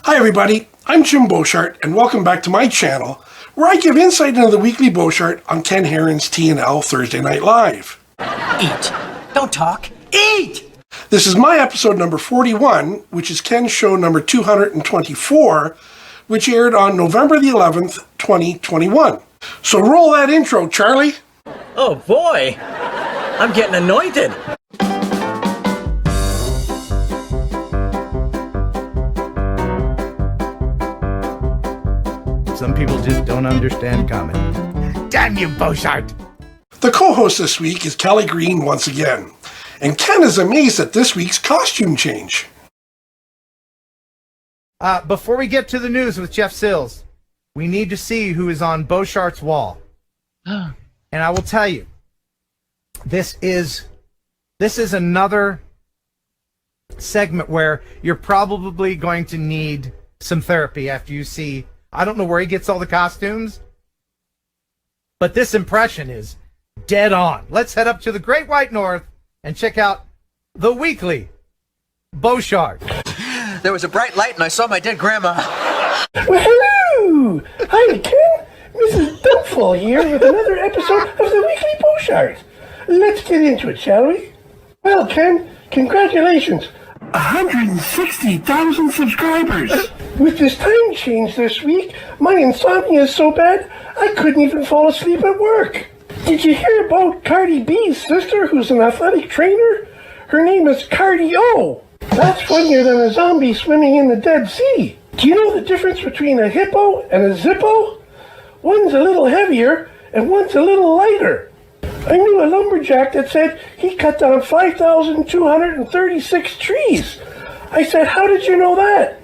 Hi everybody, I'm Jim Boshart and welcome back to my channel where I give insight into the Weekly Boshart on Ken Heron's TNL Thursday Night Live. Eat. Don't talk. Eat! This is my episode number 41, which is Ken's show number 224, which aired on November the 11th, 2021. So roll that intro, Charlie. Oh boy, I'm getting anointed. Some people just don't understand comedy. Damn you, Boshart! The co-host this week is Kelly Green once again, and Ken is amazed at this week's costume change. Before we get to the news with Jeff Sills, we need to see who is on Boshart's wall. And I will tell you, this is another segment where you're probably going to need some therapy after you see. I don't know where he gets all the costumes, but this impression is dead on. Let's head up to the Great White North and check out the Weekly Boshart. There was a bright light and I saw my dead grandma. Well, hello! Hi, Ken. Mrs. Doubtful here with another episode of the Weekly Boshart. Let's get into it, shall we? Well, Ken, congratulations. 160,000 subscribers. With this time change this week, my insomnia is so bad, I couldn't even fall asleep at work. Did you hear about Cardi B's sister who's an athletic trainer? Her name is Cardi O. That's funnier than a zombie swimming in the Dead Sea. Do you know the difference between a hippo and a zippo? One's a little heavier and one's a little lighter. I knew a lumberjack that said he cut down 5,236 trees. I said, how did you know that?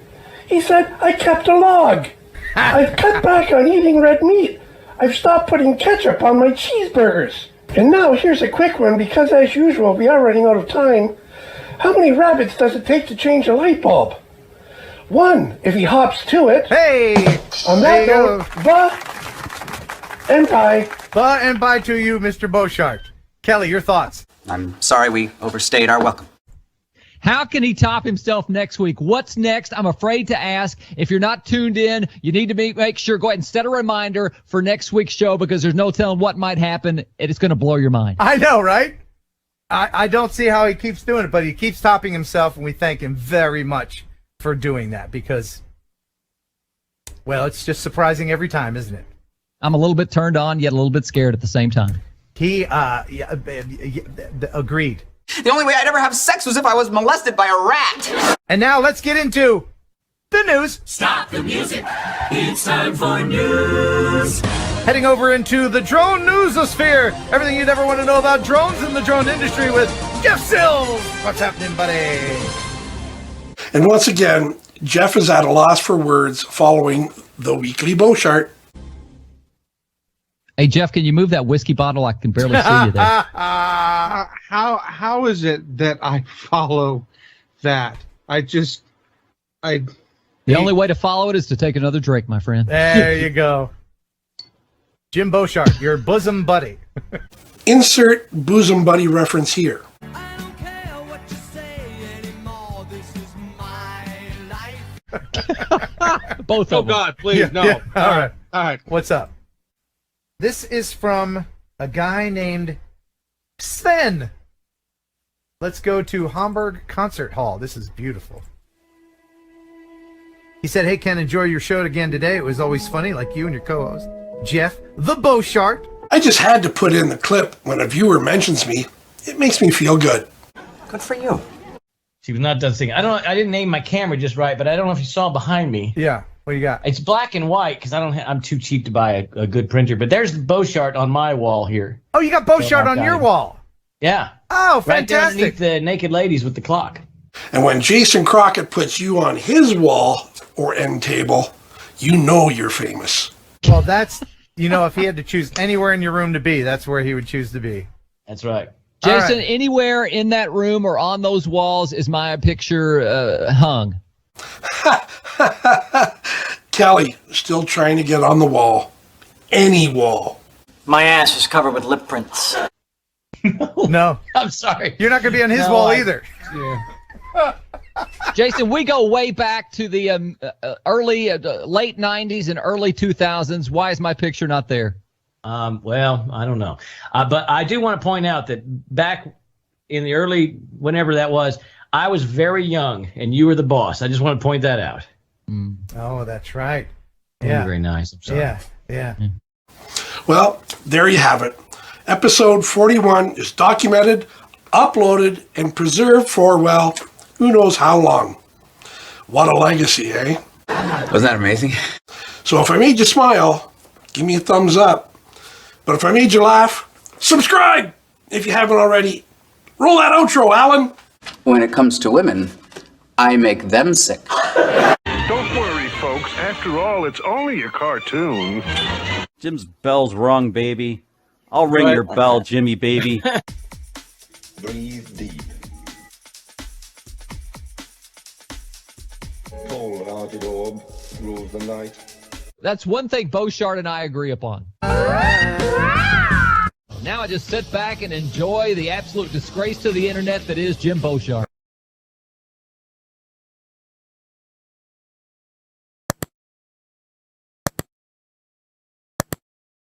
He said, I kept a log. I've cut back on eating red meat. I've stopped putting ketchup on my cheeseburgers. And now here's a quick one because as usual we are running out of time. How many rabbits does it take to change a light bulb? One, if he hops to it. Hey! On that note, bye and bye. Bye and bye to you, Mr. Boshart. Kelly, your thoughts? I'm sorry we overstayed our welcome. How can he top himself next week? What's next? I'm afraid to ask. If you're not tuned in, you need to make sure, go ahead and set a reminder for next week's show because there's no telling what might happen. It's going to blow your mind. I know, right? I don't see how he keeps doing it, but he keeps topping himself, and we thank him very much for doing that because, well, it's just surprising every time, isn't it? I'm a little bit turned on, yet a little bit scared at the same time. Agreed. The only way I'd ever have sex was if I was molested by a rat. And now let's get into the news. Stop the music. It's time for news. Heading over into the drone newsosphere. Everything you'd ever want to know about drones in the drone industry with Jeff Sills. What's happening, buddy? And once again, Jeff is at a loss for words following the Weekly Boshart. Hey, Jeff, can you move that whiskey bottle? I can barely see you there. How is it that I follow that? The only way to follow it is to take another drink, my friend. There you go. Jim Boshart, your bosom buddy. Insert bosom buddy reference here. I don't care what you say anymore. This is my life. Both of them. God, please, no. Yeah. All right. What's up? This is from a guy named Sven. Let's go to Hamburg Concert Hall. This is beautiful. He said, hey, Ken, enjoy your show again today. It was always funny, like you and your co-host, Jeff the Boshart. I just had to put in the clip when a viewer mentions me. It makes me feel good. Good for you. She was not done singing. I didn't name my camera just right, but I don't know if you saw behind me. Yeah. What do you got? It's black and white because I'm too cheap to buy a good printer. But there's Boshart on my wall here. Oh, you got Boshart on your wall. Yeah. Oh, Right there fantastic. underneath the naked ladies with the clock. And when Jason Crockett puts you on his wall or end table, you know you're famous. Well, that's, if he had to choose anywhere in your room to be, that's where he would choose to be. That's right. Jason, anywhere in that room or on those walls is my picture hung? Kelly, still trying to get on the wall. Any wall. My ass is covered with lip prints. No. I'm sorry. You're not going to be on his No, wall I- either. Yeah. Jason, we go way back to the late 90s and early 2000s. Why is my picture not there? Well, I don't know. But I do want to point out that back in the early, whenever that was, I was very young and you were the boss. I just want to point that out. Oh, that's right. Yeah. Very nice. I'm sorry. Yeah. Well, there you have it. Episode 41 is documented, uploaded, and preserved for, well, who knows how long. What a legacy, eh? Wasn't that amazing? So if I made you smile, give me a thumbs up. But if I made you laugh, subscribe if you haven't already. Roll that outro, Alan. When it comes to women, I make them sick. Don't worry, folks. After all, it's only a cartoon. Jim's bell's rung, baby. I'll ring your bell, Jimmy, baby. Breathe deep. Cold-hearted orb rules the night. That's one thing Boshart and I agree upon. Now I just sit back and enjoy the absolute disgrace to the internet that is Jim Boshart.